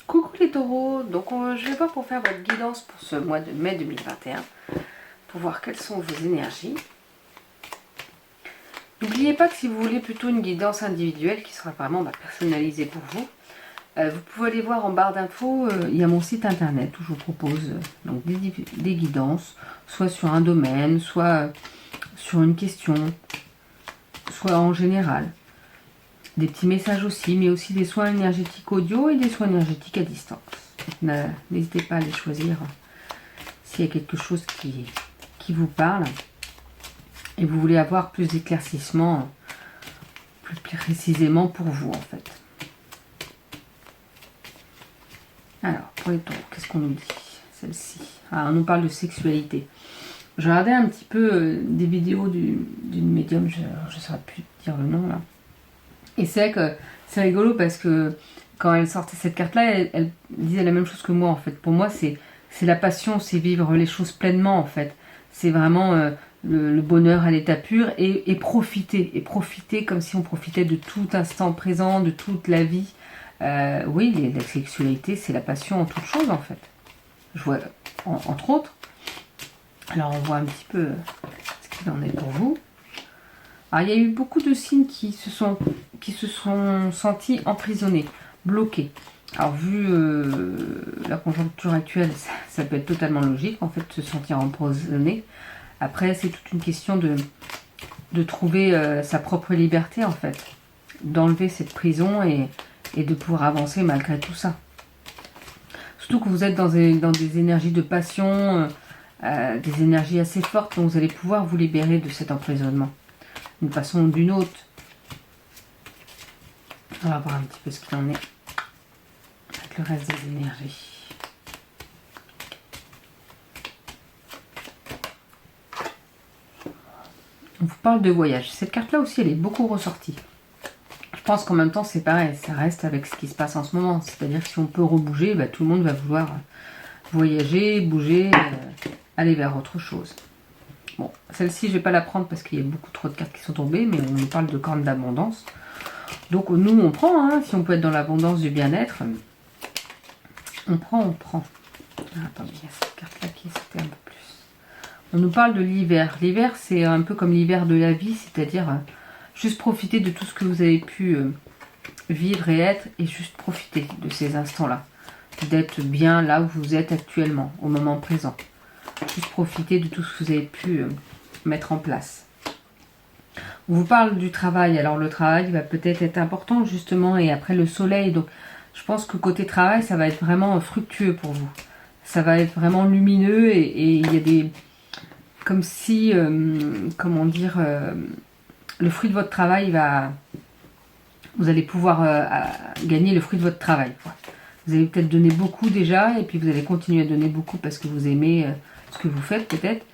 Coucou les taureaux, donc je vais voir pour faire votre guidance pour ce mois de mai 2021, pour voir quelles sont vos énergies. N'oubliez pas que si vous voulez plutôt une guidance individuelle qui sera vraiment personnalisée pour vous, vous pouvez aller voir en barre d'infos, il y a mon site internet où je vous propose donc des guidances, soit sur un domaine, soit sur une question, soit en général. Des petits messages aussi, mais aussi des soins énergétiques audio et des soins énergétiques à distance. N'hésitez pas à les choisir s'il y a quelque chose qui vous parle et vous voulez avoir plus d'éclaircissement plus précisément pour vous en fait. Alors, pour les taureaux, qu'est-ce qu'on nous dit? Celle-ci. Ah, on nous parle de sexualité. Je regardais un petit peu des vidéos d'une médium, je ne saurais plus dire le nom là. Et c'est vrai que c'est rigolo parce que quand elle sortait cette carte-là, elle disait la même chose que moi en fait. Pour moi, c'est la passion, c'est vivre les choses pleinement en fait. C'est vraiment le bonheur à l'état pur et profiter. Et profiter comme si on profitait de tout instant présent, de toute la vie. Oui, la sexualité, c'est la passion en toute chose en fait. Je vois, entre autres. Alors on voit un petit peu ce qu'il en est pour vous. Alors, il y a eu beaucoup de signes qui se sont sentis emprisonnés, bloqués. Alors, vu la conjoncture actuelle, ça peut être totalement logique, en fait, de se sentir emprisonné. Après, c'est toute une question de trouver sa propre liberté, en fait. D'enlever cette prison et de pouvoir avancer malgré tout ça. Surtout que vous êtes dans des énergies de passion, des énergies assez fortes, donc vous allez pouvoir vous libérer de cet emprisonnement. D'une façon ou d'une autre. On va voir un petit peu ce qu'il en est avec le reste des énergies. On vous parle de voyage. Cette carte-là aussi, elle est beaucoup ressortie. Je pense qu'en même temps, c'est pareil. Ça reste avec ce qui se passe en ce moment. C'est-à-dire que si on peut rebouger, tout le monde va vouloir voyager, bouger, aller vers autre chose. Bon, celle-ci, je ne vais pas la prendre parce qu'il y a beaucoup trop de cartes qui sont tombées, mais on nous parle de cornes d'abondance. Donc nous, on prend, hein, si on peut être dans l'abondance du bien-être, on prend. Ah, attendez, il y a cette carte-là qui c'était un peu plus. On nous parle de l'hiver. L'hiver, c'est un peu comme l'hiver de la vie, c'est-à-dire juste profiter de tout ce que vous avez pu vivre et être, et juste profiter de ces instants-là. D'être bien là où vous êtes actuellement, au moment présent. Juste profiter de tout ce que vous avez pu mettre en place. On vous parle du travail. Alors le travail va peut-être être important justement, et après le soleil. Donc je pense que côté travail, ça va être vraiment fructueux pour vous. Ça va être vraiment lumineux et il y a des... Comme si, comment dire, le fruit de votre travail va... Vous allez pouvoir gagner le fruit de votre travail. Vous avez peut-être donné beaucoup déjà et puis vous allez continuer à donner beaucoup parce que vous aimez... ce que vous faites peut-être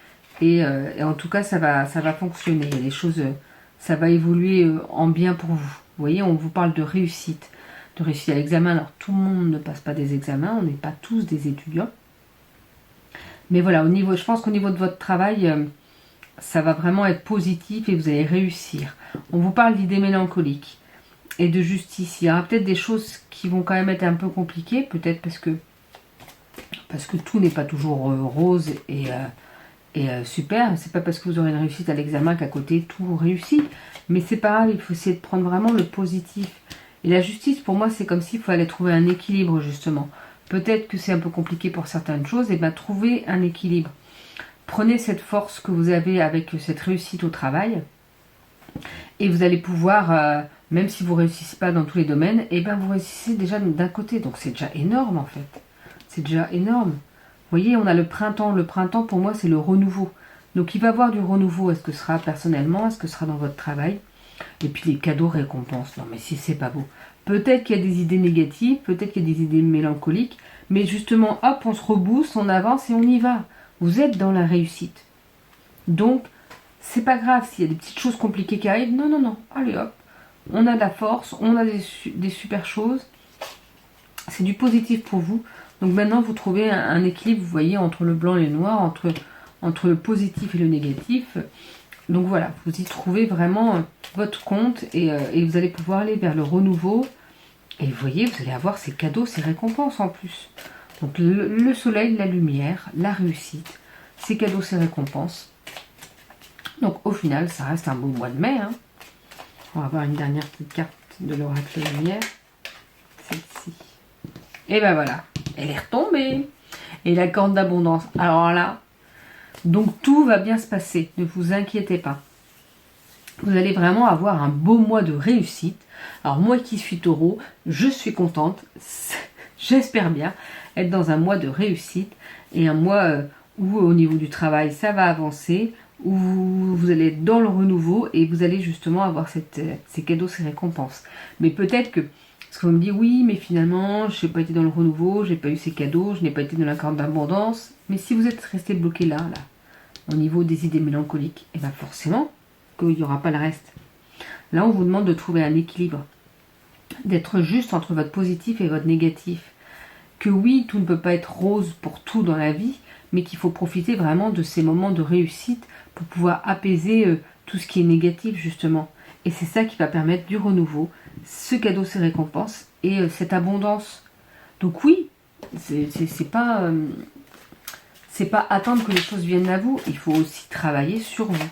et en tout cas ça va fonctionner, les choses ça va évoluer en bien pour vous. Vous voyez, on vous parle de réussite à l'examen. Alors tout le monde ne passe pas des examens, on n'est pas tous des étudiants, mais voilà, je pense qu'au niveau de votre travail ça va vraiment être positif et vous allez réussir. On vous parle d'idées mélancoliques et de justice. Il y aura peut-être des choses qui vont quand même être un peu compliquées, peut-être parce que tout n'est pas toujours rose et super. C'est pas parce que vous aurez une réussite à l'examen qu'à côté tout réussit. Mais c'est pas grave, il faut essayer de prendre vraiment le positif. Et la justice, pour moi, c'est comme s'il fallait trouver un équilibre, justement. Peut-être que c'est un peu compliqué pour certaines choses, et trouvez un équilibre. Prenez cette force que vous avez avec cette réussite au travail, et vous allez pouvoir, même si vous ne réussissez pas dans tous les domaines, vous réussissez déjà d'un côté. Donc c'est déjà énorme, en fait. C'est déjà énorme. Vous voyez, on a le printemps. Le printemps, pour moi, c'est le renouveau. Donc, il va y avoir du renouveau. Est-ce que ce sera personnellement? Est-ce que ce sera dans votre travail? Et puis, les cadeaux récompenses. Non, mais si c'est pas beau. Peut-être qu'il y a des idées négatives. Peut-être qu'il y a des idées mélancoliques. Mais justement, hop, on se rebooste, on avance et on y va. Vous êtes dans la réussite. Donc, c'est pas grave s'il y a des petites choses compliquées qui arrivent. Non, non, non. Allez, hop. On a de la force. On a des super choses. C'est du positif pour vous. Donc maintenant, vous trouvez un équilibre, vous voyez, entre le blanc et le noir, entre le positif et le négatif. Donc voilà, vous y trouvez vraiment votre compte et vous allez pouvoir aller vers le renouveau Et vous voyez, vous allez avoir ces cadeaux, ces récompenses en plus. Donc le soleil, la lumière, la réussite, ces cadeaux, ces récompenses. Donc au final, ça reste un beau mois de mai. Hein. On va avoir une dernière petite carte de l'oracle lumière. Celle-ci. Et ben voilà, elle est retombée. Et la corde d'abondance. Alors là, donc tout va bien se passer. Ne vous inquiétez pas. Vous allez vraiment avoir un beau mois de réussite. Alors moi qui suis taureau, je suis contente. J'espère bien être dans un mois de réussite. Et un mois où au niveau du travail, ça va avancer. Où vous allez être dans le renouveau. Et vous allez justement avoir ces cadeaux, ces récompenses. Mais peut-être que... Parce qu'on me dit, oui, mais finalement, je n'ai pas été dans le renouveau, je n'ai pas eu ces cadeaux, je n'ai pas été dans la corde d'abondance. Mais si vous êtes resté bloqué là, au niveau des idées mélancoliques, et bien forcément qu'il n'y aura pas le reste. Là, on vous demande de trouver un équilibre, d'être juste entre votre positif et votre négatif. Que oui, tout ne peut pas être rose pour tout dans la vie, mais qu'il faut profiter vraiment de ces moments de réussite pour pouvoir apaiser tout ce qui est négatif, justement. Et c'est ça qui va permettre du renouveau, ce cadeau, ces récompenses et cette abondance. Donc oui, c'est pas attendre que les choses viennent à vous. Il faut aussi travailler sur vous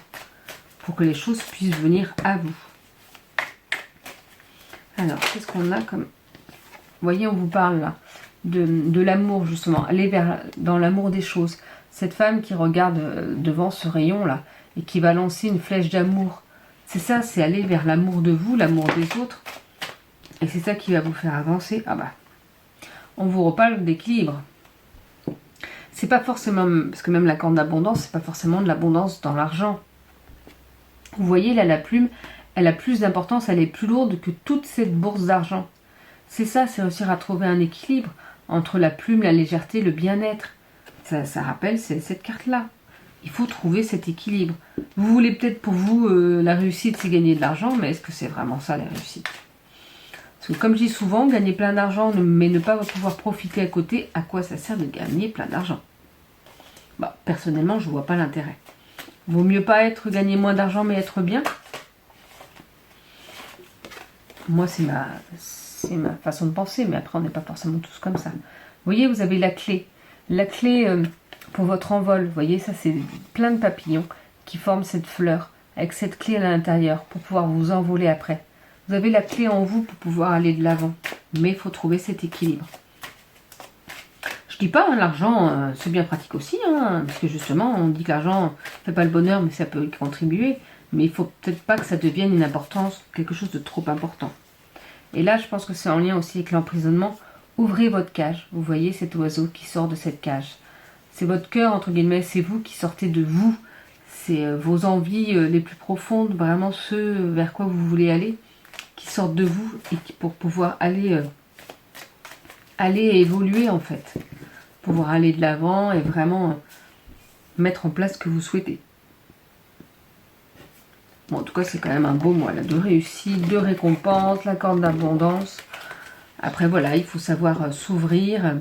pour que les choses puissent venir à vous. Alors, qu'est-ce qu'on a comme... Vous voyez, on vous parle là de l'amour, justement. Aller dans l'amour des choses. Cette femme qui regarde devant ce rayon là et qui va lancer une flèche d'amour. C'est ça, c'est aller vers l'amour de vous, l'amour des autres. Et c'est ça qui va vous faire avancer. Ah bah, on vous reparle d'équilibre. C'est pas forcément, parce que même la corde d'abondance, c'est pas forcément de l'abondance dans l'argent. Vous voyez là, la plume, elle a plus d'importance, elle est plus lourde que toute cette bourse d'argent. C'est ça, c'est réussir à trouver un équilibre entre la plume, la légèreté, le bien-être. Ça rappelle cette carte-là. Il faut trouver cet équilibre. Vous voulez peut-être pour vous, la réussite, c'est gagner de l'argent, mais est-ce que c'est vraiment ça la réussite? Parce que comme je dis souvent, gagner plein d'argent, mais ne pas pouvoir profiter à côté, à quoi ça sert de gagner plein d'argent? Bah, personnellement, je ne vois pas l'intérêt. Vaut mieux pas gagner moins d'argent, mais être bien. Moi, c'est ma façon de penser, mais après, on n'est pas forcément tous comme ça. Vous voyez, vous avez la clé. La clé pour votre envol. Vous voyez, ça, c'est plein de papillons qui forment cette fleur, avec cette clé à l'intérieur, pour pouvoir vous envoler après. Vous avez la clé en vous pour pouvoir aller de l'avant. Mais il faut trouver cet équilibre. Je dis pas, l'argent, c'est bien pratique aussi, parce que justement, on dit que l'argent ne fait pas le bonheur, mais ça peut y contribuer. Mais il faut peut-être pas que ça devienne une importance, quelque chose de trop important. Et là, je pense que c'est en lien aussi avec l'emprisonnement. Ouvrez votre cage. Vous voyez cet oiseau qui sort de cette cage. C'est votre cœur, entre guillemets, c'est vous qui sortez de vous. C'est vos envies les plus profondes, vraiment ceux vers quoi vous voulez aller, qui sortent de vous et qui, pour pouvoir aller évoluer en fait. Pouvoir aller de l'avant et vraiment mettre en place ce que vous souhaitez. Bon, en tout cas, c'est quand même un beau mois, là, de réussite, de récompense, la corde d'abondance. Après, voilà, il faut savoir s'ouvrir,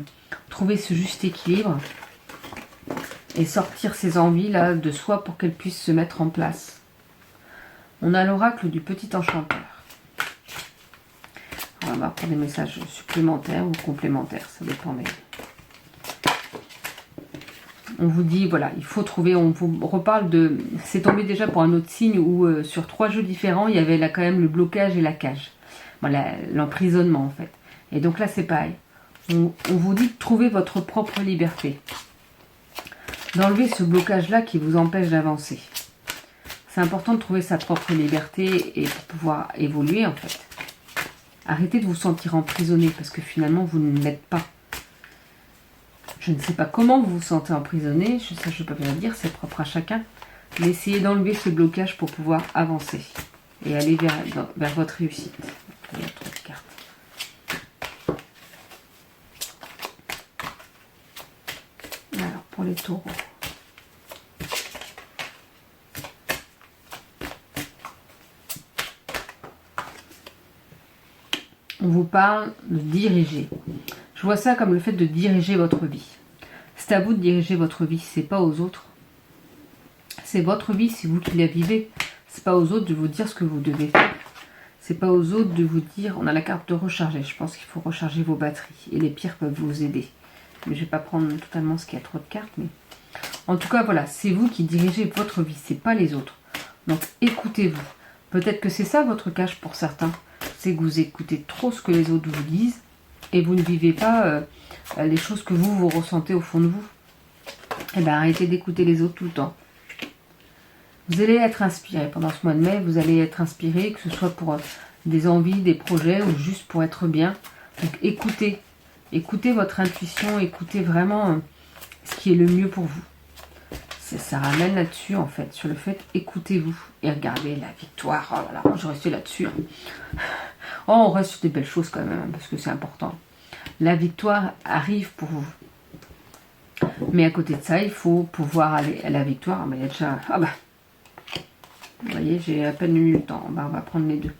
trouver ce juste équilibre et sortir ses envies là de soi pour qu'elles puissent se mettre en place. On a l'oracle du petit enchanteur. On va voir pour des messages supplémentaires ou complémentaires, ça dépend des... On vous dit, voilà, il faut trouver, on vous reparle de... C'est tombé déjà pour un autre signe où sur 3 jeux différents, il y avait là quand même le blocage et la cage. Voilà, l'emprisonnement en fait. Et donc là, c'est pareil. On vous dit de trouver votre propre liberté. D'enlever ce blocage-là qui vous empêche d'avancer. C'est important de trouver sa propre liberté et pour pouvoir évoluer en fait. Arrêtez de vous sentir emprisonné parce que finalement, vous ne l'êtes pas. Je ne sais pas comment vous vous sentez emprisonné, ça je ne peux pas bien dire, c'est propre à chacun. Mais essayez d'enlever ce blocage pour pouvoir avancer et aller vers votre réussite. Autre carte. Alors, pour les taureaux. On vous parle de diriger. Je vois ça comme le fait de diriger votre vie. C'est à vous de diriger votre vie, c'est pas aux autres. C'est votre vie, c'est vous qui la vivez. C'est pas aux autres de vous dire ce que vous devez faire. C'est pas aux autres de vous dire, on a la carte de recharger. Je pense qu'il faut recharger vos batteries. Et les pierres peuvent vous aider. Mais je vais pas prendre totalement ce qu'il y a trop de cartes. Mais en tout cas, voilà, c'est vous qui dirigez votre vie. C'est pas les autres. Donc, écoutez-vous. Peut-être que c'est ça votre cache pour certains. C'est que vous écoutez trop ce que les autres vous disent. Et vous ne vivez pas les choses que vous ressentez au fond de vous. Eh bien, arrêtez d'écouter les autres tout le temps. Vous allez être inspiré pendant ce mois de mai. Vous allez être inspiré, que ce soit pour des envies, des projets ou juste pour être bien. Donc, écoutez. Écoutez votre intuition. Écoutez vraiment ce qui est le mieux pour vous. Ça ramène là-dessus, en fait. Sur le fait, écoutez-vous. Et regardez la victoire. Oh là là, je restais là-dessus. Oh, on reste sur des belles choses quand même, parce que c'est important. La victoire arrive pour vous. Mais à côté de ça, il faut pouvoir aller à la victoire. Mais il y a déjà... Ah bah, vous voyez, j'ai à peine eu le temps. Bah, on va prendre les deux.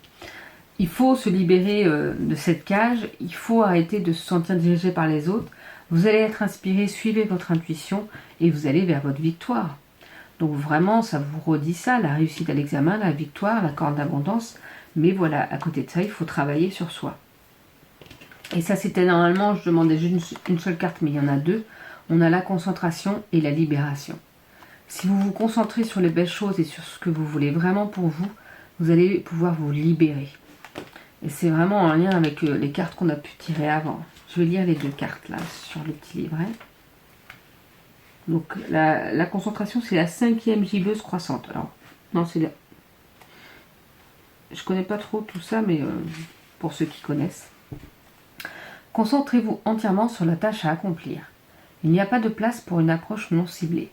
Il faut se libérer de cette cage. Il faut arrêter de se sentir dirigé par les autres. Vous allez être inspiré, suivez votre intuition et vous allez vers votre victoire. Donc vraiment, ça vous redit ça, la réussite à l'examen, la victoire, la corde d'abondance. Mais voilà, à côté de ça, il faut travailler sur soi. Et ça, c'était normalement, je demandais juste une seule carte, mais il y en a deux. On a la concentration et la libération. Si vous vous concentrez sur les belles choses et sur ce que vous voulez vraiment pour vous, vous allez pouvoir vous libérer. Et c'est vraiment en lien avec les cartes qu'on a pu tirer avant. Je vais lire les deux cartes là sur le petit livret. Donc la concentration, c'est la 5e gibbeuse croissante. Alors, non, c'est la... Je connais pas trop tout ça, mais pour ceux qui connaissent. Concentrez-vous entièrement sur la tâche à accomplir. Il n'y a pas de place pour une approche non ciblée.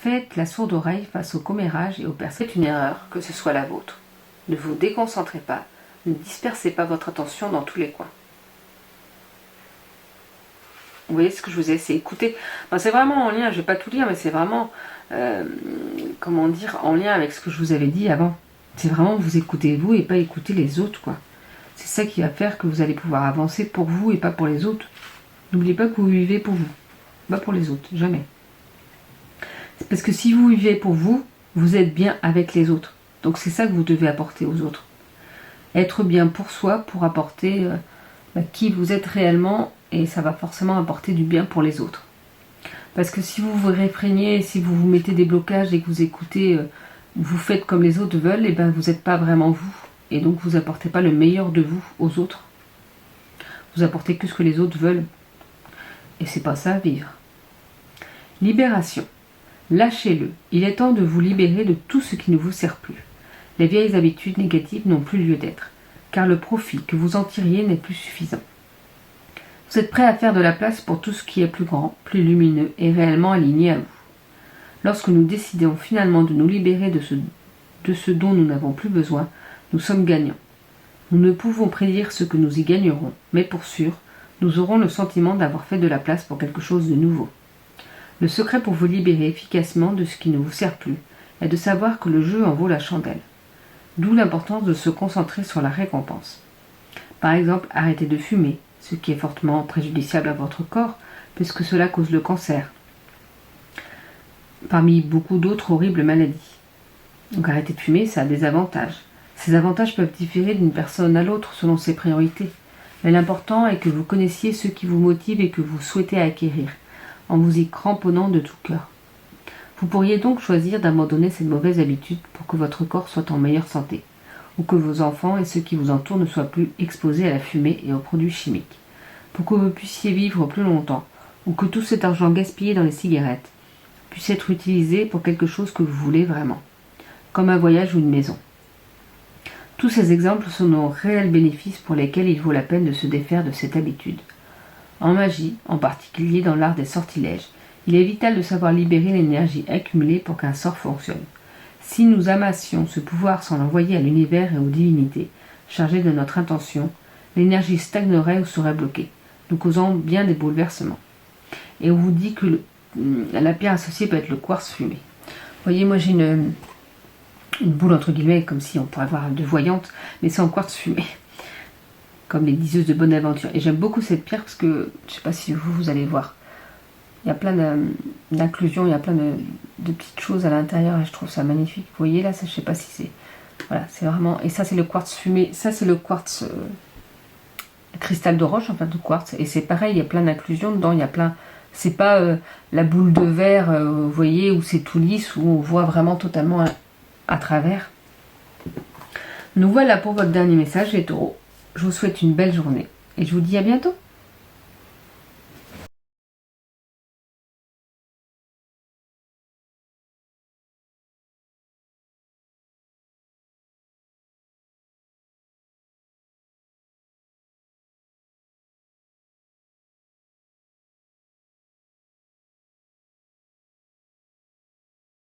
Faites la sourde oreille face au commérage et aux personnes. C'est une erreur, que ce soit la vôtre. Ne vous déconcentrez pas, ne dispersez pas votre attention dans tous les coins. Vous voyez ce que je vous ai, c'est écouter. Enfin, c'est vraiment en lien, je ne vais pas tout lire, mais c'est vraiment, comment dire, en lien avec ce que je vous avais dit avant. C'est vraiment vous écoutez vous et pas écouter les autres, quoi. C'est ça qui va faire que vous allez pouvoir avancer pour vous et pas pour les autres. N'oubliez pas que vous vivez pour vous, pas pour les autres, jamais. C'est parce que si vous vivez pour vous, vous êtes bien avec les autres. Donc c'est ça que vous devez apporter aux autres. Être bien pour soi, pour apporter qui vous êtes réellement, et ça va forcément apporter du bien pour les autres. Parce que si vous vous réfrénez, si vous vous mettez des blocages et que vous écoutez, vous faites comme les autres veulent, et ben vous n'êtes pas vraiment vous. Et donc vous apportez pas le meilleur de vous aux autres. Vous apportez que ce que les autres veulent. Et c'est pas ça, vivre. Libération. Lâchez-le. Il est temps de vous libérer de tout ce qui ne vous sert plus. Les vieilles habitudes négatives n'ont plus lieu d'être, car le profit que vous en tiriez n'est plus suffisant. Vous êtes prêt à faire de la place pour tout ce qui est plus grand, plus lumineux et réellement aligné à vous. Lorsque nous décidons finalement de nous libérer de ce dont nous n'avons plus besoin, nous sommes gagnants. Nous ne pouvons prédire ce que nous y gagnerons, mais pour sûr, nous aurons le sentiment d'avoir fait de la place pour quelque chose de nouveau. Le secret pour vous libérer efficacement de ce qui ne vous sert plus est de savoir que le jeu en vaut la chandelle. D'où l'importance de se concentrer sur la récompense. Par exemple, arrêtez de fumer, ce qui est fortement préjudiciable à votre corps, puisque cela cause le cancer, parmi beaucoup d'autres horribles maladies. Donc arrêter de fumer, ça a des avantages. Ces avantages peuvent différer d'une personne à l'autre selon ses priorités. Mais l'important est que vous connaissiez ce qui vous motive et que vous souhaitez acquérir, en vous y cramponnant de tout cœur. Vous pourriez donc choisir d'abandonner cette mauvaise habitude pour que votre corps soit en meilleure santé, ou que vos enfants et ceux qui vous entourent ne soient plus exposés à la fumée et aux produits chimiques, pour que vous puissiez vivre plus longtemps, ou que tout cet argent gaspillé dans les cigarettes puisse être utilisé pour quelque chose que vous voulez vraiment, comme un voyage ou une maison. Tous ces exemples sont nos réels bénéfices pour lesquels il vaut la peine de se défaire de cette habitude. En magie, en particulier dans l'art des sortilèges, il est vital de savoir libérer l'énergie accumulée pour qu'un sort fonctionne. Si nous amassions ce pouvoir sans l'envoyer à l'univers et aux divinités, chargées de notre intention, l'énergie stagnerait ou serait bloquée, nous causant bien des bouleversements. Et on vous dit que la pierre associée peut être le quartz fumé. Vous voyez, moi j'ai une boule entre guillemets, comme si on pourrait avoir de voyante, mais c'est en quartz fumé, comme les diseuses de bonne aventure. Et j'aime beaucoup cette pierre parce que, je ne sais pas si vous allez voir, il y a plein d'inclusions, il y a plein de petites choses à l'intérieur et je trouve ça magnifique. Vous voyez là, ça, je ne sais pas si c'est Voilà, c'est vraiment... Et ça, c'est le quartz fumé. Ça, c'est le quartz cristal de roche, enfin, de quartz. Et c'est pareil, il y a plein d'inclusions dedans. Il y a plein... C'est pas la boule de verre, vous voyez, où c'est tout lisse, où on voit vraiment totalement à travers. Nous voilà pour votre dernier message, les taureaux. Je vous souhaite une belle journée. Et je vous dis à bientôt.